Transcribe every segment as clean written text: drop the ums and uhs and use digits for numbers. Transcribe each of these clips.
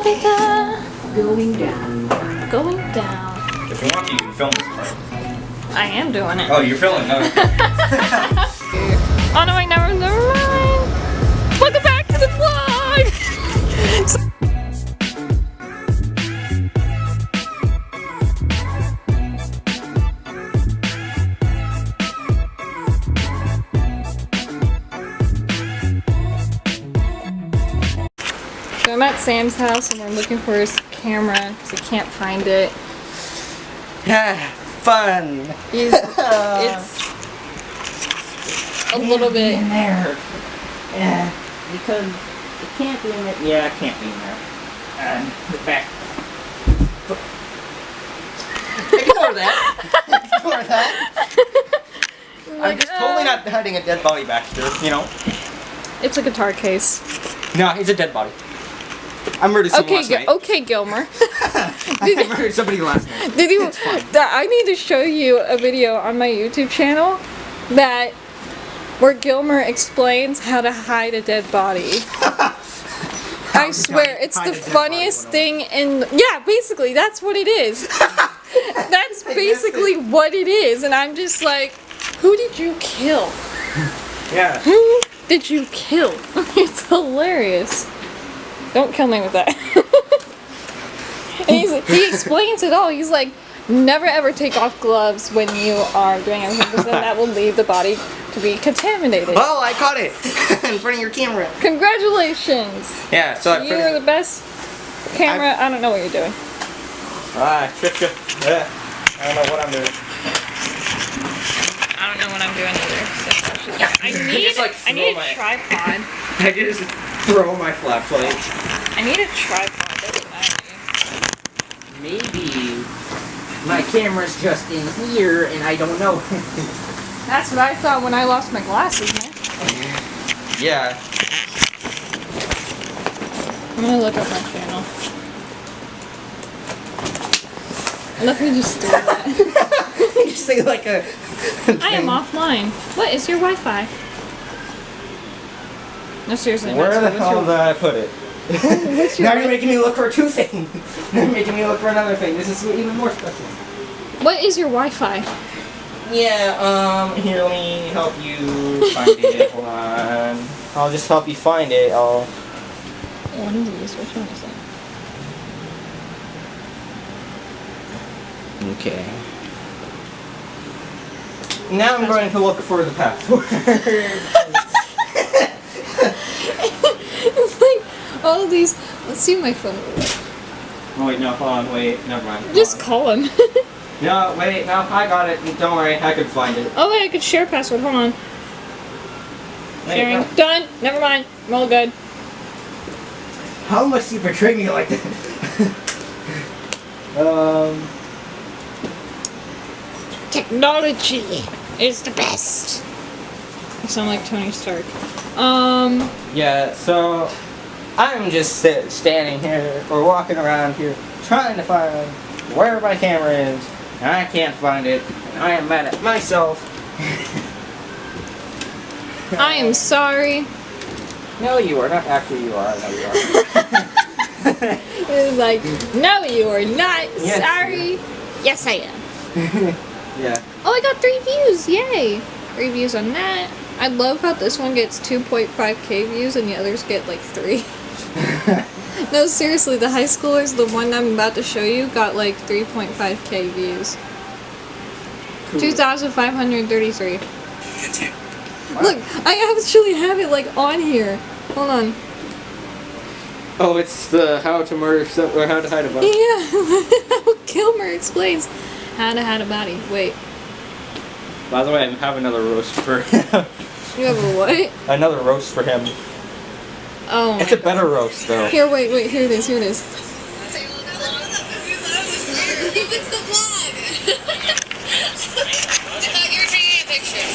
Going down. Going down. If you want to, you can film this part. I am doing it. Oh, you're filming? No. Oh no, never mind. Welcome back to the vlog. So I'm at Sam's house and we're looking for his camera because he can't find it. Fun. It's a little bit in there. Yeah, because it can't be in there. Yeah, it can't be in there. And the back. Ignore that. Ignore that. I'm just totally not hiding a dead body back here, you know. It's a guitar case. No, he's a dead body. I murdered someone last night. Okay, Gilmer. I murdered somebody last night. Did you? I need to show you a video on my YouTube channel where Gilmer explains how to hide a dead body. I swear, it's the funniest thing in. Yeah, basically, that's what it is. That's basically what it is, and I'm just like, who did you kill? Yeah. Who did you kill? It's hilarious. Don't kill me with that. And he explains it all. He's like, never ever take off gloves when you are doing everything because then that will leave the body to be contaminated. Well, I caught it in front of your camera. Congratulations. Yeah, so you are the best camera. I don't know what you're doing. Yeah. I don't know what I'm doing. I don't know what I'm doing either. So I need a tripod. I just throw my flashlight. I need a tripod, doesn't matter. Maybe my camera's just in here and I don't know. That's what I thought when I lost my glasses, man. Yeah. I'm gonna look up my channel. Let me just do that. You say like a... I am offline. What is your Wi-Fi? No, seriously. Where the hell did I put it? Now you're making me look for two things. You're making me look for another thing. This is even more special. What is your Wi-Fi? Yeah, here, let me help you find it. Hold on. I'll just help you find it. One of these. Which one is that? Okay. Now I'm going to look for the password. It's like all these. Let's see my phone. Oh wait, no, hold on, wait, never mind. Just call him. No, wait, no, I got it. Don't worry, I could find it. Oh wait, I could share password. Hold on. Wait, Sharing. no. Done. Never mind. I'm all good. How must you betray me like that? Technology is the best. I sound like Tony Stark. Yeah, so I'm just standing here or walking around here trying to find where my camera is, and I can't find it, and I am mad at myself. I am sorry. No, you are not. Actually, you are. No, you are. It was like, no, you are not. Yes, Sorry. Yes, I am. Yeah. Oh, I got 3 views. Yay. 3 views on that. I love how this one gets 2.5k views and the others get like 3. No, seriously, the high schoolers, the one I'm about to show you, got like 3.5k views. Cool. 2,533. Look, I actually have it like on here. Hold on. Oh, it's the how to murder or how to hide a body. Yeah, Kilmer explains how to hide a body. Wait. By the way, I have another roast for him. You have a what? Another roast for him. Oh. It's a better roast, though. Here, wait, here it is, here it is. It's the vlog! You're taking a picture.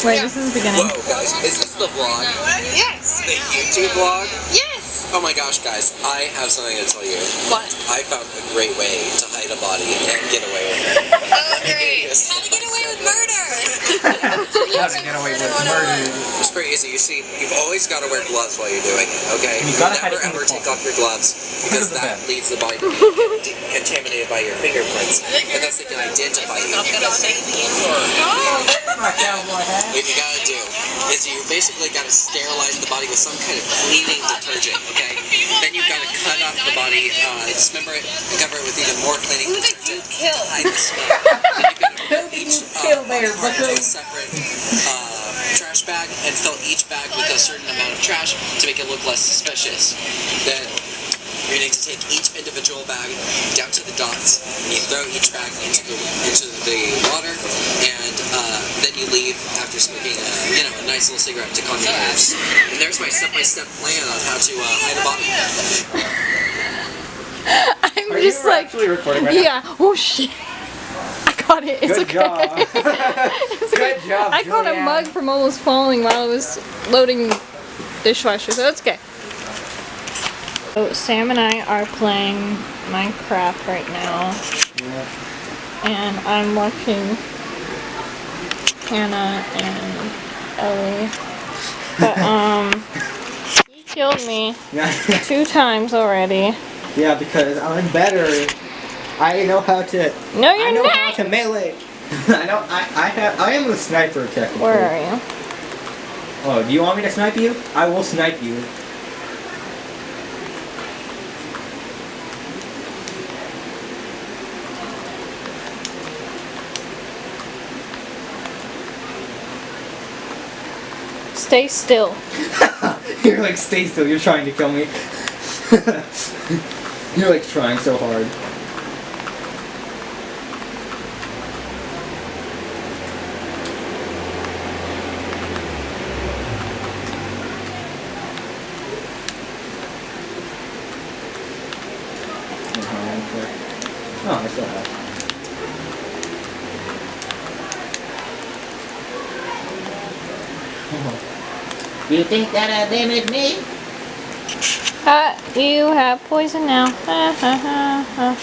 Wait, this is the beginning. Whoa, guys, is this the vlog? Yes! The YouTube vlog? Yes! Oh my gosh, guys, I have something to tell you. What? I found a great way to hide a body and get away with it. Oh, great. How to get away with murder? How to get away with murder. It's pretty easy. You see, you've always got to wear gloves while you're doing it, okay? You You gotta hide never it in ever the take closet. off your gloves because Under the that bed. leaves the body to be contaminated by your fingerprints. And thus they can identify you. I'm gonna say What you gotta do is you basically gotta sterilize the body with some kind of cleaning detergent, okay? Then you've gotta cut off the body, dismember it, and cover it with even more cleaning detergent to hide the smell. Then you gotta put each part into a separate trash bag and fill each bag with a certain amount of trash to make it look less suspicious. Then you're going to take each individual bag down to the docks, and you throw each bag into the water, and then you leave after smoking a nice little cigarette to calm your nerves. And there's my step-by-step plan on how to hide a body. I'm Are just you like, actually recording right now? yeah. Oh shit! I caught it. It's Good okay. job. It's okay. Good job, I caught a Julianne. mug from almost falling while I was loading dishwasher, so it's okay. So Sam and I are playing Minecraft right now, and I'm watching Hannah and Ellie. But he killed me 2 times already. Yeah, because I'm better. I know how to. No, you're I know not. how to melee. I am a sniper technically. Where are you? Oh, do you want me to snipe you? I will snipe you. Stay still. You're like, stay still. You're trying to kill me. You're like trying so hard. Oh, I still have. You think that'll damage me? You have poison now. Ha ha ha ha.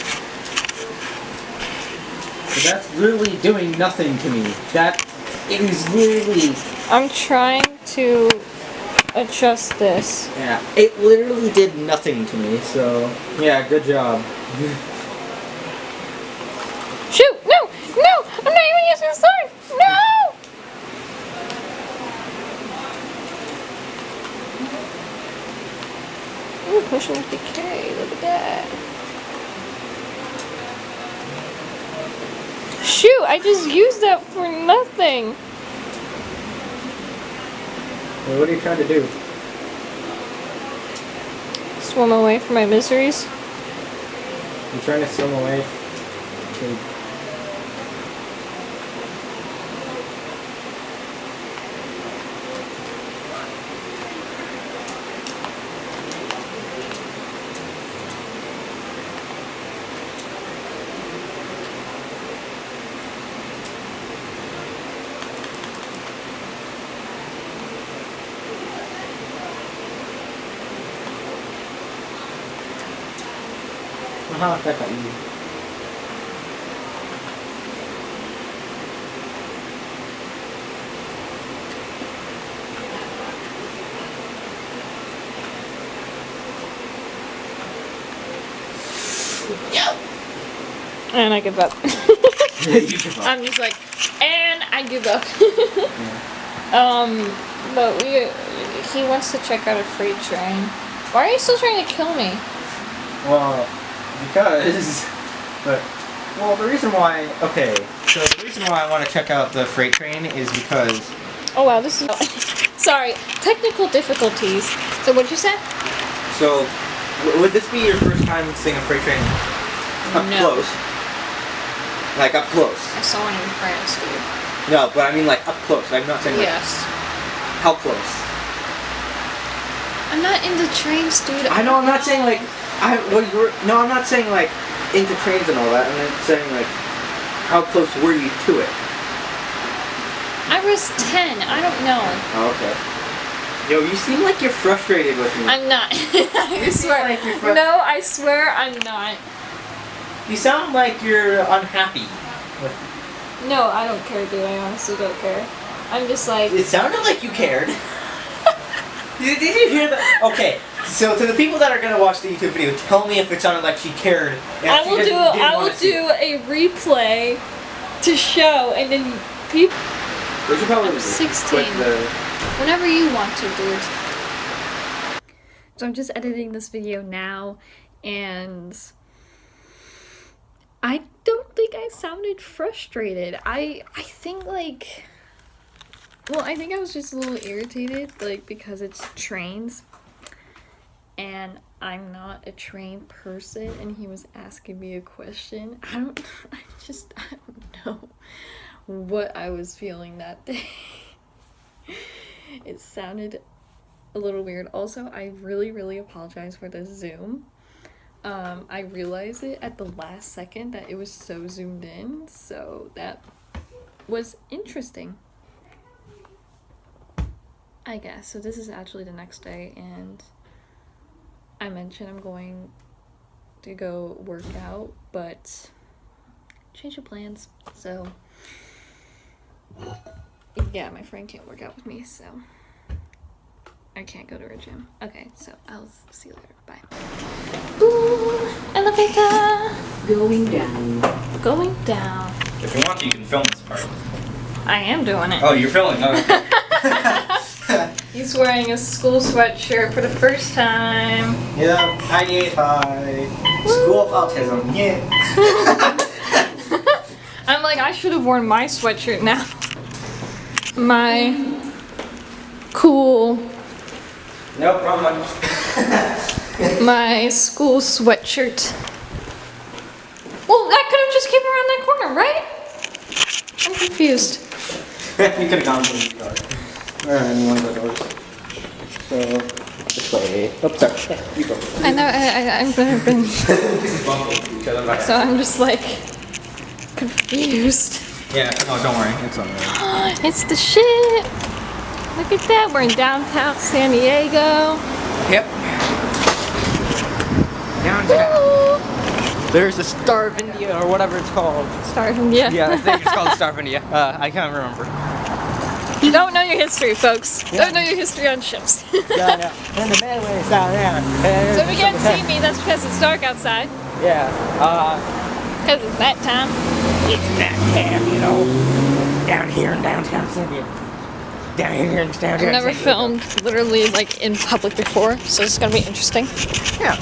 That's literally doing nothing to me. That it is literally. I'm trying to adjust this. Yeah, it literally did nothing to me. So yeah, good job. Shoot! No! No! I'm not even using the sword! No! Ooh, potion of decay. Look at that. Shoot! I just used that for nothing. Well, what are you trying to do? Swim away from my miseries. You're trying to swim away. That got easy. And I give up. You give up. I'm just like, and I give up. But he wants to check out a freight train. Why are you still trying to kill me? Well, because, well, the reason why, okay, so the reason why I want to check out the freight train is because, Oh wow, this is, sorry, technical difficulties. So what'd you say? so, would this be your first time seeing a freight train up No. close? Like, up close? I saw one in France, dude. No, but I mean, like, up close. I'm not saying, like, Yes. how close? I'm not into trains, dude. I know, I'm not saying, like, no, I'm not saying, like, into trains and all that. I'm saying, like, how close were you to it? I was 10. I don't know. Oh, okay. Yo, you seem like you're frustrated with me. I'm not. I swear. Like you're No, I swear I'm not. You sound like you're unhappy. No, I don't care, dude. I honestly don't care. I'm just like. It sounded like you cared. Did you hear that? Okay, so to the people that are gonna watch the YouTube video, tell me if it sounded like she cared. I will do a replay to show, and then people. I'm 16. Whenever you want to, dude. So I'm just editing this video now, and I don't think I sounded frustrated. I think like, well, I think I was just a little irritated, like, because it's trains, and I'm not a train person, and he was asking me a question. I don't know what I was feeling that day. It sounded a little weird. Also, I really apologize for the zoom. I realized it at the last second that it was so zoomed in, so that was interesting, I guess. So this is actually the next day, and I mentioned I'm going to go work out, but change of plans. So yeah, my friend can't work out with me, so I can't go to her gym. Okay, so I'll see you later. Bye. Ooh, elevator. Going down. Going down. If you want, you can film this part. I am doing it. Oh, you're filming? Okay. He's wearing a school sweatshirt for the first time. Yeah, 98 high. School of autism. Yeah. I'm like, I should have worn my sweatshirt now. My cool. No problem. My school sweatshirt. Well, that could have just came around that corner, right? I'm confused. You could have gone to the car. Or in one of the doors. So, this way. Oh, sorry. Yeah, you go. I know, I've never been. So I'm just like confused. Yeah, no, don't worry. It's alright. It's the shit. Look at that. We're in downtown San Diego. Yep. Downtown. Woo. There's a Star of India or whatever it's called. Star of India. Yeah, I think it's called Star of India. I can't remember. You don't know your history, folks. Yeah. Don't know your history on ships. Yeah. And the manway's down there. So if you can't see me, that's because it's dark outside. Yeah. Because it's that time. It's that time, you know. Down here in downtown San Diego. Down here in downtown I've never San Diego. filmed literally like in public before, so it's gonna be interesting. Yeah.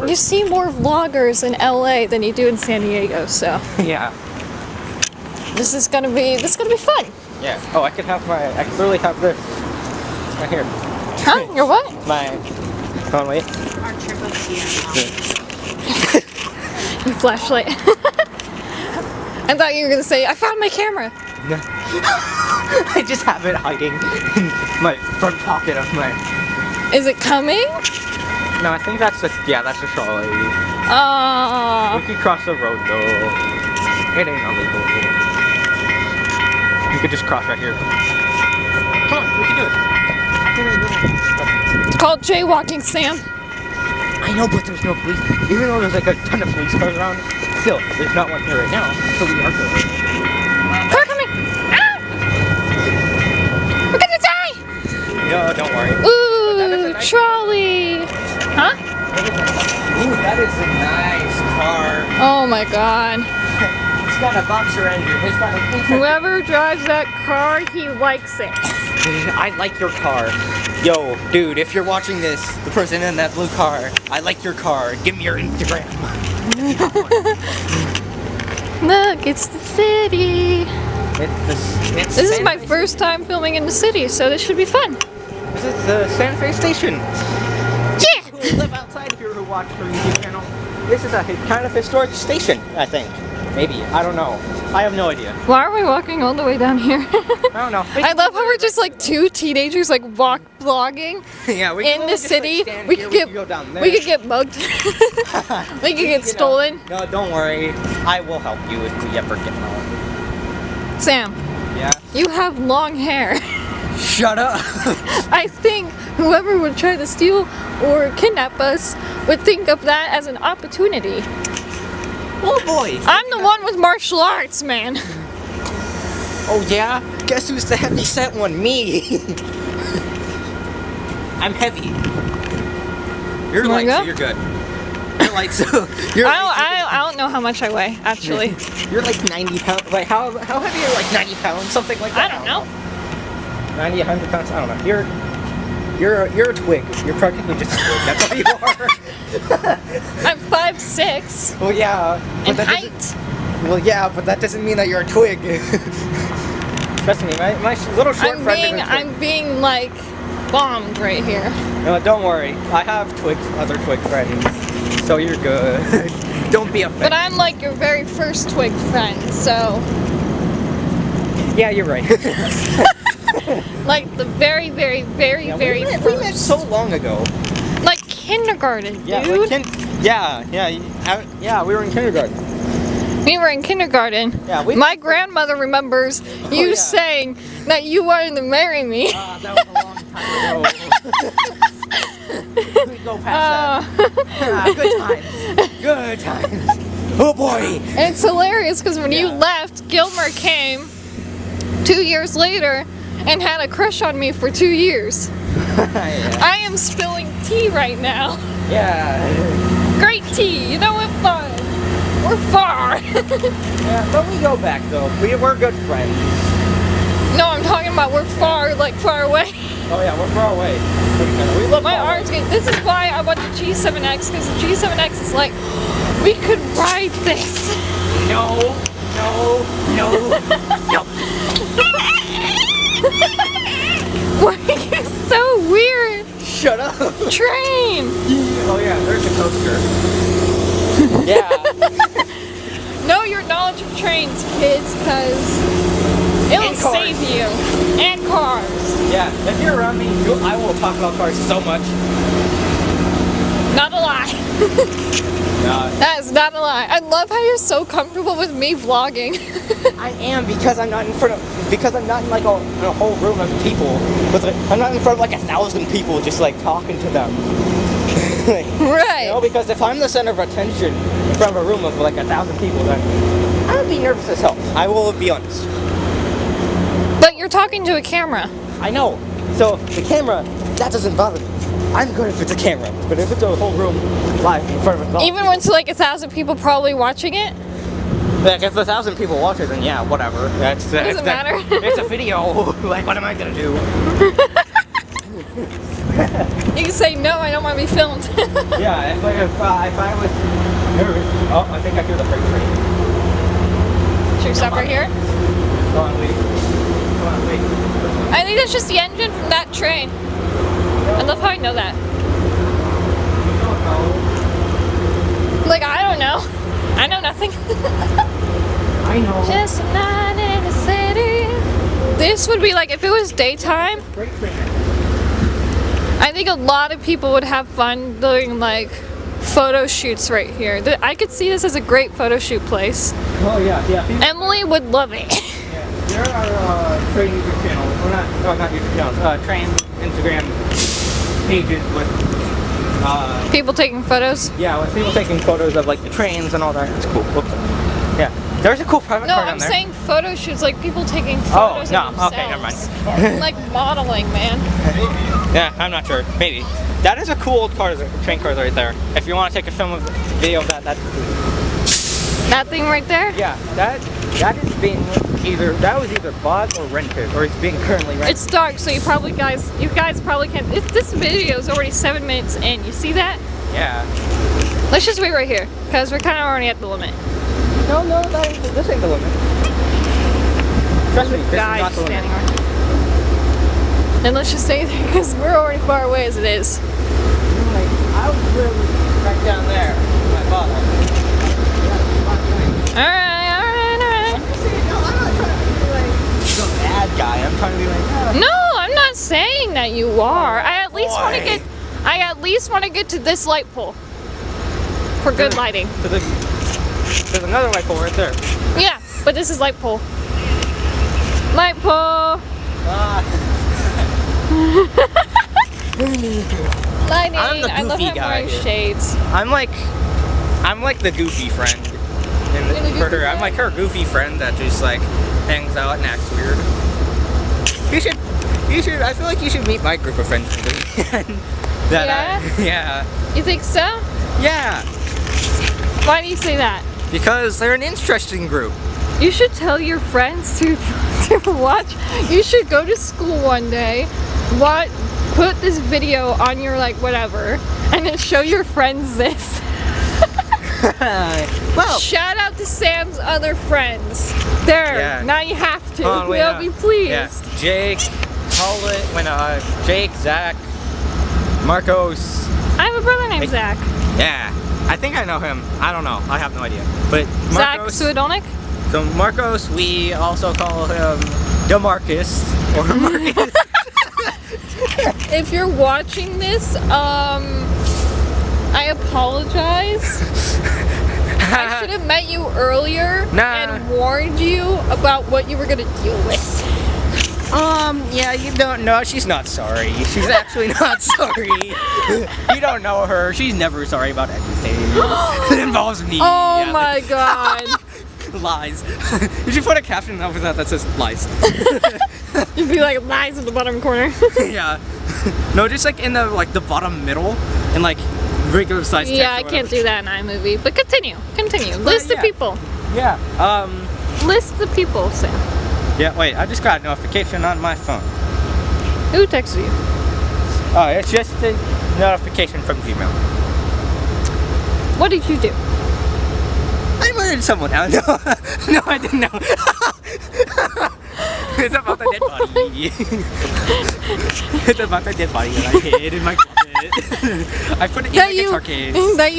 You see more vloggers in LA than you do in San Diego, so Yeah. this is gonna be fun. Yeah. Oh, I could literally have this right here. Huh? Your what? Come on, wait. Our trip of Your flashlight. I thought you were gonna say, I found my camera. No. I just have it hiding in my front pocket of my... Is it coming? No, I think that's the trolley. Oh. We could cross the road though. It ain't illegal. You could just cross right here. Come on, we can do it. It's called jaywalking, Sam. I know, but there's no police. Even though there's like a ton of police cars around, still, there's not one here right now. So we are good. Car coming! Ah! We're gonna die! No, don't worry. Ooh, nice trolley! Huh? Ooh, that is a nice car. Oh my god. It's got a boxer engine. It's got a... Whoever drives that car, he likes it. I like your car. Yo, dude, if you're watching this, the person in that blue car, I like your car. Give me your Instagram. Look, it's the city. This This is my first time filming in the city, so this should be fun. This is the Santa Fe station. Yeah! Who live outside here who watch our YouTube channel. This is a kind of historic station, I think. Maybe. I don't know. I have no idea. Why are we walking all the way down here? I don't know. I love how we're just like two teenagers like vlogging Yeah, we in the city. We could go down there. we could get mugged. We could get stolen. No, don't worry. I will help you if we ever get home. Sam, Yeah? you have long hair. Shut up. I think whoever would try to steal or kidnap us would think of that as an opportunity. Oh boy. I'm the one with martial arts, man. Oh yeah? Guess who's the heavy set one? Me. I'm heavy. You're light, so you're good. You're light, so you're I don't know how much I weigh, actually. You're like 90 pounds. Like how heavy are you? Like 90 pounds, something like that. I don't know. 90, 100 pounds. I don't know. You're a twig. You're practically just a twig. That's all you are. I'm 5'6". Well, yeah. In But height. Well, yeah, but that doesn't mean that you're a twig. Trust me, my little short friend is a twig. I'm being like bombed right here. No, don't worry. I have other twig friends, so you're good. Don't be offended. But I'm like your very first twig friend, so. Yeah, you're right. Like the very first. We met so long ago. Like kindergarten, Yeah, dude. like yeah, we were in kindergarten. We were in kindergarten. Yeah, My grandmother remembers you yeah. saying that you wanted to marry me. That was a long time ago. We go past that. Good times. Oh boy. And it's hilarious because when you left, Gilmer came 2 years later and had a crush on me for 2 years. Yeah. I am spilling tea right now. Yeah. Great tea, you know what fun? We're far. Yeah, but we go back though. We're good friends. No, I'm talking about we're far, like far away. Oh yeah, we're far away. We live My far away. arms get. This is why I want the G7X, because the G7X is like, we could ride this. No. Why are you so weird? Shut up. Train. Oh yeah, there's a coaster. Yeah. Know your knowledge of trains, kids, because it'll And cars. save you. And cars. Yeah, if you're around me, I will talk about cars so much. Not a lie. That is not a lie. I love how you're so comfortable with me vlogging. I am because I'm not in front of like a whole room of people. I'm not in front of like 1,000 people just like talking to them. Like, Right. You know, because if I'm the center of attention in front of a room of like 1,000 people, then I would be nervous as hell. I will be honest. But you're talking to a camera. I know. So the camera, that doesn't bother me. I'm good if it's a camera, but if it's a whole room live in front of a Even when it's like 1,000 people probably watching it. like if 1,000 people watch it, then yeah, whatever. Doesn't matter. It's a video. Like, what am I gonna do? You can say no, I don't want to be filmed. Yeah, if I was nervous. Oh, I think I hear the freight train. Should we stop right here? Come on, wait. I think that's just the engine from that train. I love how I know that. Like, I don't know. I know nothing. I know. Just a night in the city. This would be like, if it was daytime, Freight train. I think a lot of people would have fun doing like photo shoots right here. I could see this as a great photo shoot place. Oh yeah. People, Emily would love it. yeah. There are train YouTube channels. Well, not YouTube channels. Train Instagram pages with People taking photos. yeah, with people taking photos of like the trains and all that. It's cool. Whoops. Yeah. There's a cool private No, car down I'm there. saying photo shoots, like people taking Oh, photos no, of themselves. okay, never mind. Like modeling, man. Yeah, I'm not sure. Maybe. That is a cool old car, train car right there. If you want to take a video of that, that's cool. That thing right there? Yeah, that is being that was either bought or rented, or it's being currently rented. It's dark, so you guys probably can't. This video is already 7 minutes in. You see that? Yeah. Let's just wait right here, because we're kind of already at the limit. No, this ain't the limit. Trust me, this is Guy not the standing limit. right. Then let's just stay there, because we're already far away as it is. Like, I was literally right down there with my father. Alright. I'm just saying, no, I'm not trying to be like the bad guy. I'm trying to be like, No, I'm not saying that you are. I at least want to boy. get to this light pole for good lighting. There's another light pole right there. Yeah, but this is light pole. Light pole. Lighting. I'm the I love goofy how I'm guy wearing here. shades. I'm like the goofy friend. You're the For goofy her, I'm like her goofy friend that just like hangs out and acts weird. You should. I feel like you should meet my group of friends. Yeah. You think so? Yeah. Why do you say that? Because they're an interesting group. You should tell your friends to watch. You should go to school one day, put this video on your like whatever, and then show your friends this. Well, shout out to Sam's other friends. There, Yeah. now you have to. Oh, wait, They'll be pleased. yeah. Jake, Jake, Zach, Marcos. I have a brother named Zach. Yeah, I think I know him. I don't know. I have no idea. But Zach Marcos. Pseudonic? So Marcos, we also call him DeMarcus or Marcus. If you're watching this, I apologize. I should have met you earlier and warned you about what you were gonna deal with. Yeah, you don't know. She's not sorry. She's actually not sorry. You don't know her. She's never sorry about anything. It involves me. Oh Yeah. my god. Lies. You should put a caption over that says lies. You'd be like lies in the bottom corner. Yeah. No, just like in the bottom middle and like regular size text. Yeah, I can't do that in iMovie. But continue. List the yeah. people. Yeah. List the people, Sam. Yeah, wait, I just got a notification on my phone. Who texted you? Oh, it's just a notification from Gmail. What did you do? I murdered someone. No, no, I didn't know. It's about the dead body. It's about the dead body that I hid in my closet. I put it in my guitar case. That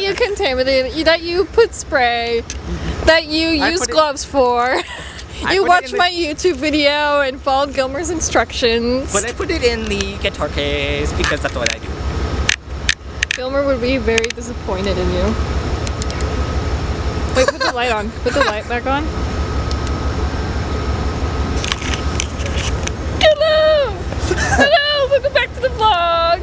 you contaminated, that you put spray, that you use gloves for. You watched my YouTube video and followed Gilmer's instructions. But I put it in the guitar case because that's what I do. Gilmer would be very disappointed in you. Wait, put the light on. Put the light back on. Hello! Hello! Welcome back to the vlog!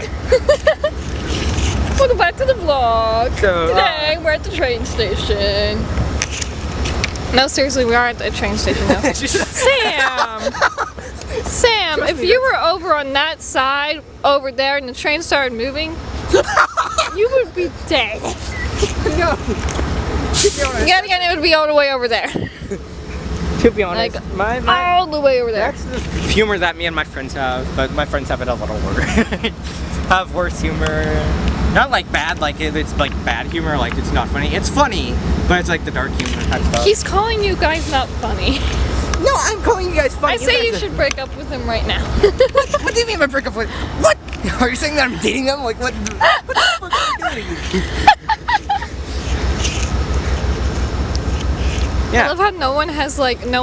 Welcome back to the vlog! So, Today, we're at the train station. No, seriously, we are at the train station now. Sam, if you were over on that side, over there, and the train started moving, you would be dead. No. Again, it would be all the way over there. To be honest, like, all the way over there. That's the humor that me and my friends have, but my friends have it a little worse. Have worse humor. Not like bad, like it's like bad humor, like it's not funny. It's funny, but it's like the dark humor type stuff. He's calling you guys not funny. No, I'm calling you guys funny. I say you should break up with him right now. What do you mean by break up with? What? Are you saying that I'm dating them? Like what? What the fuck are you doing? Yeah. I love how no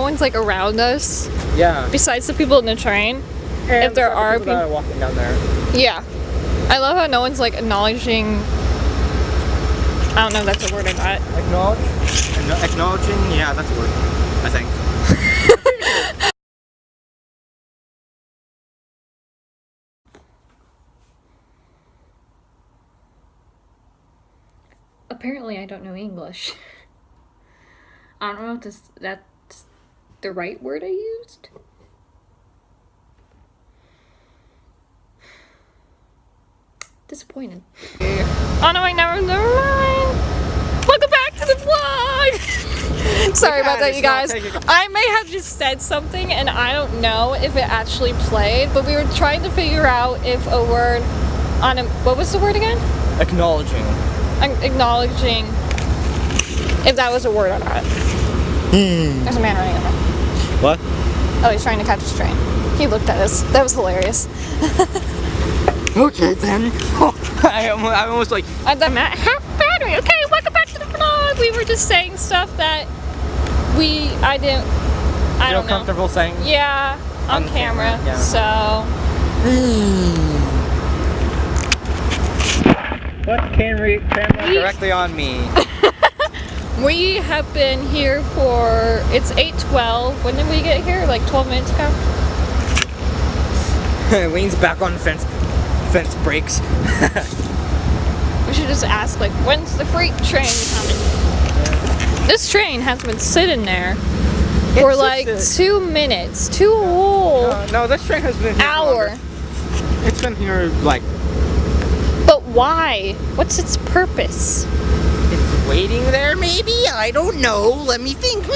one's like around us. Yeah. Besides the people in the train. And if there are people that are walking down there. Yeah. I love how no one's like acknowledging. I don't know if that's a word or not. Acknowledging? Yeah, that's a word. I think. Apparently I don't know English. I don't know if that's the right word I used. Disappointed. Oh no, never mind. Welcome back to the vlog! Sorry about that, you guys. I may have just said something and I don't know if it actually played, but we were trying to figure out if a word on a, what was the word again? Acknowledging. Acknowledging if that was a word or not. There's a man running over. What? Oh, he's trying to catch his train. He looked at us. That was hilarious. Okay then. I'm almost like. I'm at half battery. Okay, welcome back to the vlog. We were just saying stuff that I don't know. Comfortable saying? Yeah, on camera. Yeah. So. Put camera directly on me. We have been here for, it's 8:12. When did we get here? Like 12 minutes ago? Leans back on the fence. Fence breaks. We should just ask, like, when's the freight train coming? This train has been sitting there for like 2 minutes. 2 whole No, this train has been here hour. longer. It's been here like. But why? What's its purpose? It's waiting there, maybe? I don't know. Let me think.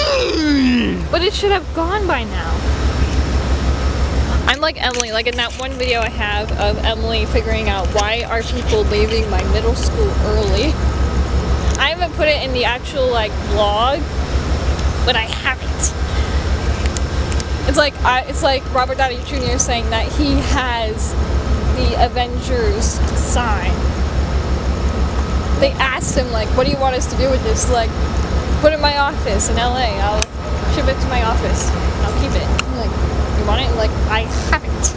But it should have gone by now. I'm like Emily, like in that one video I have of Emily figuring out why are people leaving my middle school early. I haven't put it in the actual like vlog, but I haven't. It's like Robert Downey Jr. saying that he has the Avengers sign. They asked him like, what do you want us to do with this? Like, put it in my office in LA. I'll ship it to my office. I'll keep it. I'm like, you want it? Like, I haven't.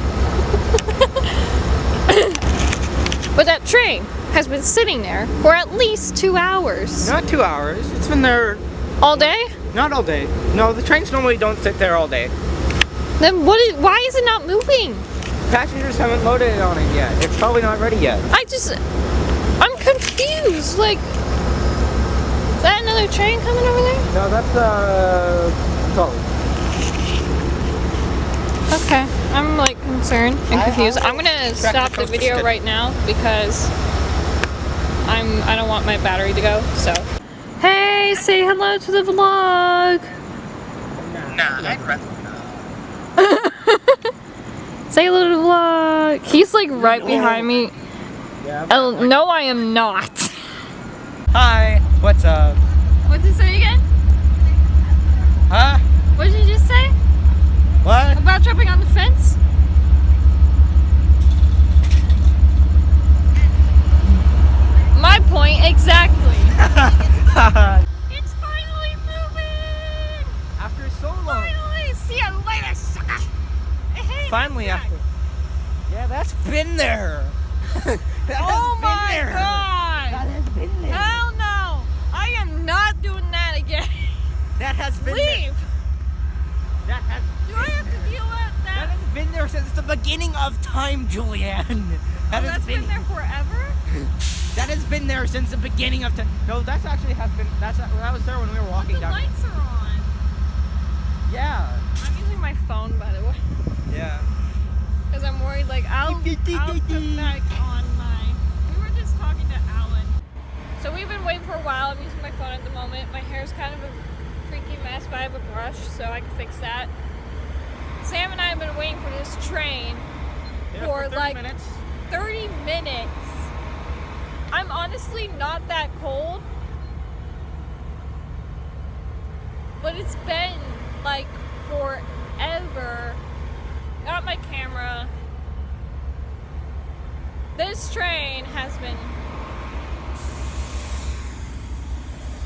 But that train has been sitting there for at least 2 hours. Not 2 hours. It's been there All day? not all day. No, the trains normally don't sit there all day. Then why is it not moving? Passengers haven't loaded on it yet. It's probably not ready yet. I'm confused. Like, is that another train coming over there? No, that's trolley. Okay, I'm like concerned and confused. I'm gonna stop the video right now because I don't want my battery to go. So, hey, say hello to the vlog. Nah, I'd rather. Say hello to the vlog. He's like right behind me. Yeah. Oh no, I am not. Hi, what's up? What did you say again? Huh? What did you just say? What? About jumping on the fence? My point exactly. It's finally moving! After so long. Finally! See you later, sucker! Finally after. Yeah, that's been there. Oh my god! That has been there. Hell no! I am not doing that again. That has been there. Leave! That has. Do I have to deal with That that? has been there since the beginning of time, Julianne. That's been there forever? That has been there since the beginning of time. No, that's actually has been. That was there when we were walking The down. lights are on. Yeah. I'm using my phone, by the way. Yeah. Because I'm worried, like, I'll come back on my... We were just talking to Alan. So we've been waiting for a while. I'm using my phone at the moment. My hair's kind of a freaky mess, but I have a brush, so I can fix that. Sam and I have been waiting for this train for 30 like minutes. 30 minutes. I'm honestly not that cold. But it's been like forever. Got my camera. This train has been...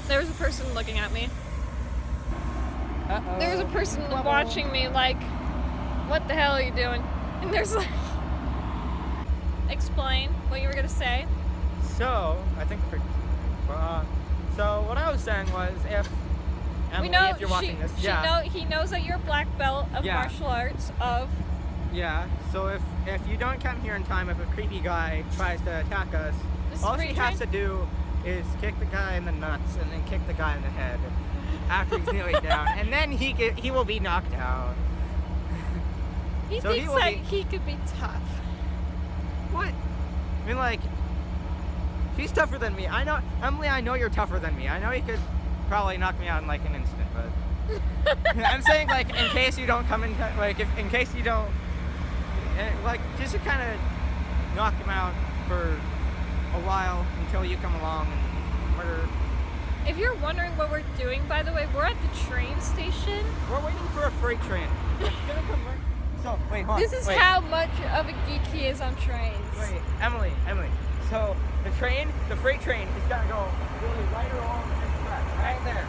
There's a person looking at me. Uh-oh. There's a person watching me like, what the hell are you doing? And there's like... Explain what you were gonna say. So, I think so what I was saying was if Emily, We know if you're watching this, he knows that you're a black belt of Yeah. martial arts of... Yeah, so if you don't come here in time, if a creepy guy tries to attack us, This all is she free has to train? do is kick the guy in the nuts and then kick the guy in the head after he's nearly down, and then he will be knocked out. He So he thinks will that be- he could be tough. What? I mean, like, she's tougher than me. I know, Emily, I know you're tougher than me. I know you could probably knock me out in like an instant, but I'm saying, like, in case you don't come in, like, in case you don't, like, just to kind of knock him out for a while until you come along and murder. If you're wondering what we're doing, by the way, we're at the train station. We're waiting for a freight train. It's gonna come right. So, wait, hold on. This is wait. how much of a geek he is on trains. Wait, Emily. So, the freight train is gonna go literally right along this track, right there.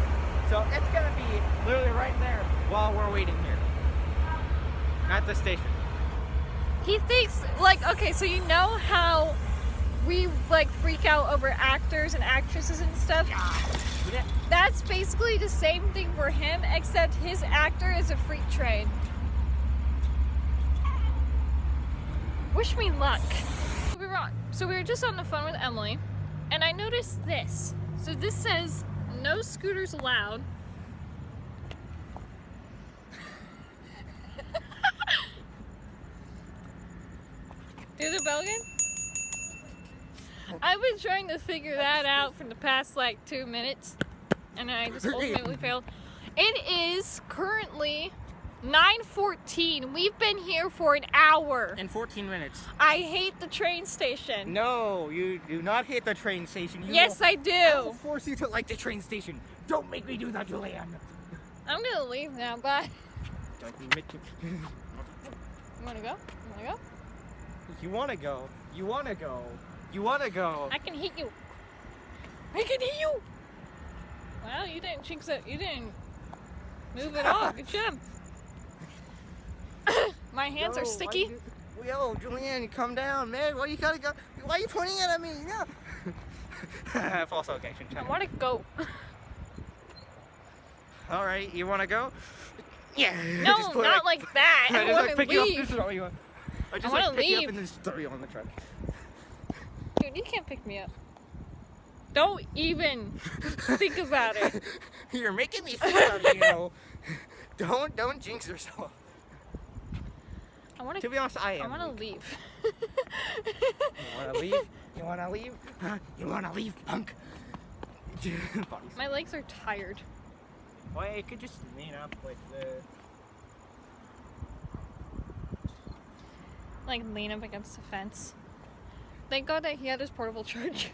So, it's gonna be literally right there while we're waiting here. At the station. He thinks, like, okay, so you know how we, like, freak out over actors and actresses and stuff? Yeah. That's basically the same thing for him, except his actor is a freak train. Wish me luck. So we were just on the phone with Emily, and I noticed this. So this says, no scooters allowed. Do the bell again? I've been trying to figure that out for the past like 2 minutes, and I just ultimately failed. It is currently 9:14. We've been here for an hour. In 14 minutes. I hate the train station. No, you do not hate the train station. Yes, I do. I will force you to like the train station. Don't make me do that, Julianne. I'm gonna leave now. Bye. Don't make me. You wanna go? You wanna go? You wanna go. You wanna go. You wanna go. I can hit you. I can hit you. Well, you didn't jinx it. You didn't move it off. Good job. My hands are sticky. Yo, Julianne, come down, man. Why you gotta go? Why are you pointing it at me? No. False allegation. I want to go. All right, you want to go? Yeah. No, not like that. I want to pick you up leave. and throw you. I just wanna pick you leave. up and then just throw you on the truck. Dude, you can't pick me up. Don't even think about it. You're making me think about it, you know. Don't jinx yourself. To be honest, I am. I want to leave. You want to leave? You want to leave? You want to leave, punk? My legs are tired. Well, you could just lean up with the... Like, lean up against the fence. Thank God that he had his portable charger.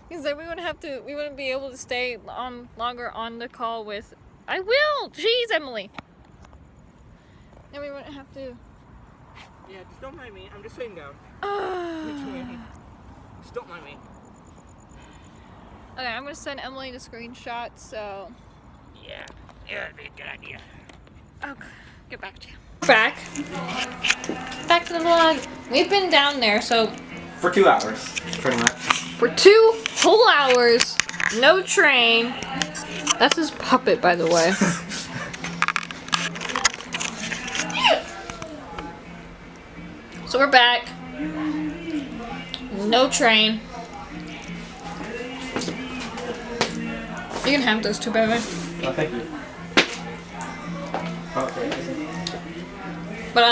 Because then we wouldn't be able to stay on longer on the call with... I will! Jeez, Emily! Then we wouldn't have to... Yeah, just don't mind me. I'm just sitting down. Just don't mind me. Okay, I'm gonna send Emily the screenshot, so... Yeah, that'd be a good idea. Okay, get back to you. Back to the vlog. We've been down there, so... For 2 hours, pretty much. For 2 whole hours, no train. That's his puppet, by the way. So we're back. No train. You can have those two, baby. Oh, thank you. Okay. But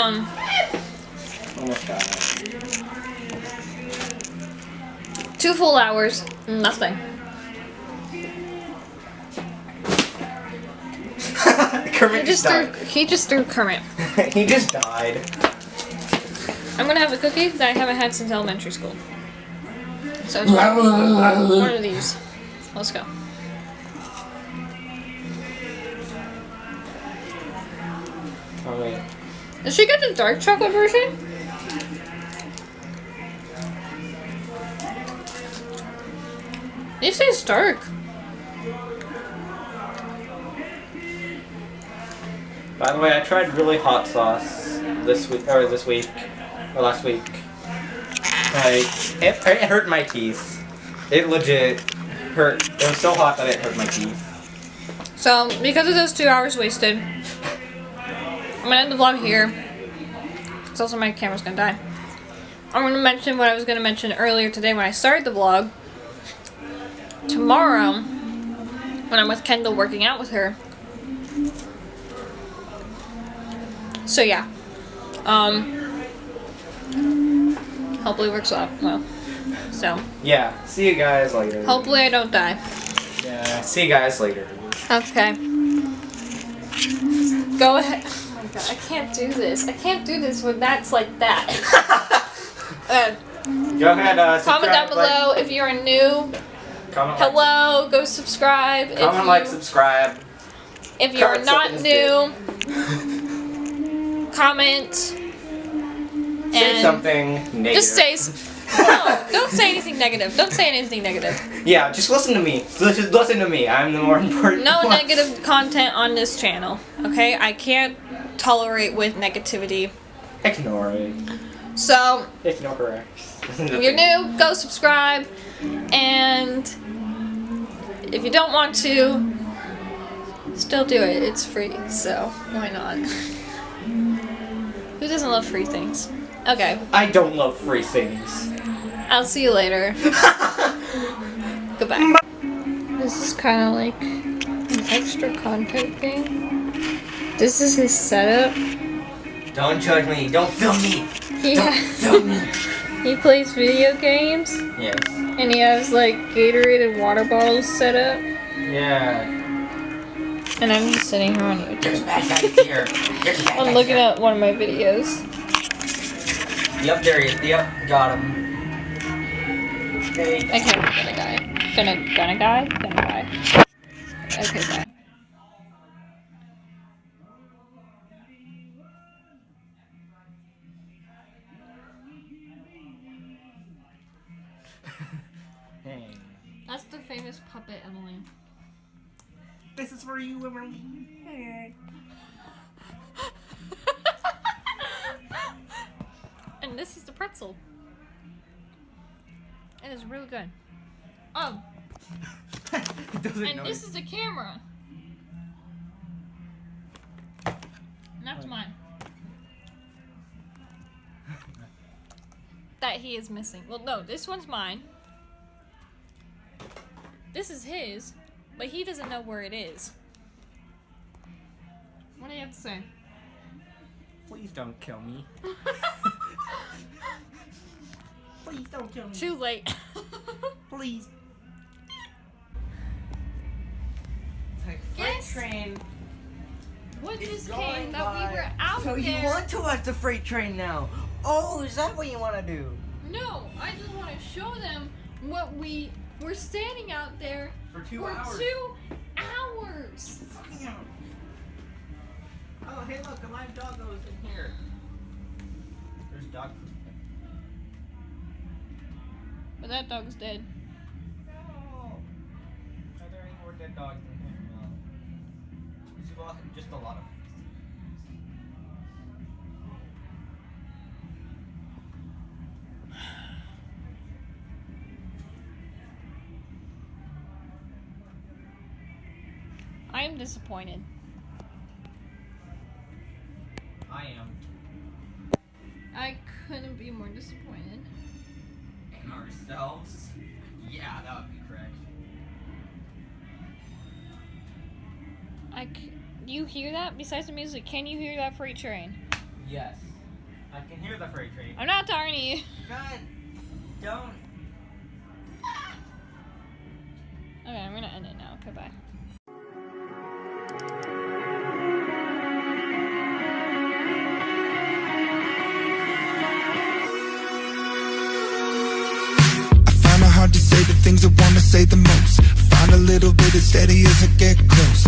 Almost got it. 2 full hours, nothing. Kermit He just threw Kermit. He just died. I'm gonna have a cookie that I haven't had since elementary school. So it's one of these. Let's go. Oh wait. Did she get the dark chocolate version? This is dark. By the way, I tried really hot sauce this week, or last week. It hurt my teeth. It legit hurt. It was so hot that it hurt my teeth. So, because of those 2 hours wasted, I'm gonna end the vlog here. Because also my camera's gonna die. I'm gonna mention what I was gonna mention earlier today when I started the vlog. Tomorrow, when I'm with Kendall working out with her. So yeah. Hopefully it works out well. So. Yeah, see you guys later. Hopefully I don't die. Yeah, see you guys later. Okay. Go ahead. Oh my god, I can't do this. I can't do this when that's like that. Go ahead, Comment down below if you're new. Comment, Hello, go subscribe. Comment, like, subscribe. If you're not new, comment. Say something negative. Just say. No, don't say anything negative. Don't say anything negative. Yeah, just listen to me. Just listen to me. I'm the more important No one. negative content on this channel. Okay, I can't tolerate with negativity. Ignore it. So. Ignore her. If you're new, go subscribe, and if you don't want to, still do it. It's free, so why not? Who doesn't love free things? Okay. I don't love free things. I'll see you later. Goodbye. This is kind of like an extra content thing. This is his setup. Don't judge me. Don't film me. He plays video games. Yes. And he has like Gatorade and water bottles set up. Yeah. And I'm just sitting here on YouTube. There's bad guys here. I'm looking at one of my videos. Yep, there he is. Yep, got him. Hey. Okay, gonna guy. Gonna guy? Okay, bye. Hey. That's the famous puppet, Emily. This is for you, Emily. Hey. And this is the pretzel. It is really good. Oh. And this is the camera. And that's mine. That he is missing. Well, no, this one's mine. This is his, but he doesn't know where it is. What do you have to say? Please don't kill me. Please don't kill me. Too late. Please. It's like Yes. freight train. What It's just going came that by. we were out So there? you want to watch the freight train now? Oh, is that what you want to do? No, I just want to show them what we were standing out there For 2 for hours. 2 hours. Oh, hey, look, a live doggo's in here. There's dog food. But that dog's dead. No. Are there any more dead dogs in here? No. Just a lot of. I am disappointed. I am. I couldn't be more disappointed. And ourselves? Yeah, that would be correct. Do you hear that? Besides the music, can you hear that freight train? Yes. I can hear the freight train. I'm not talking to you. God, don't. Okay, I'm gonna end it now. Okay, bye. Hard to say the things I wanna say the most. Find a little bit of steady as I get close.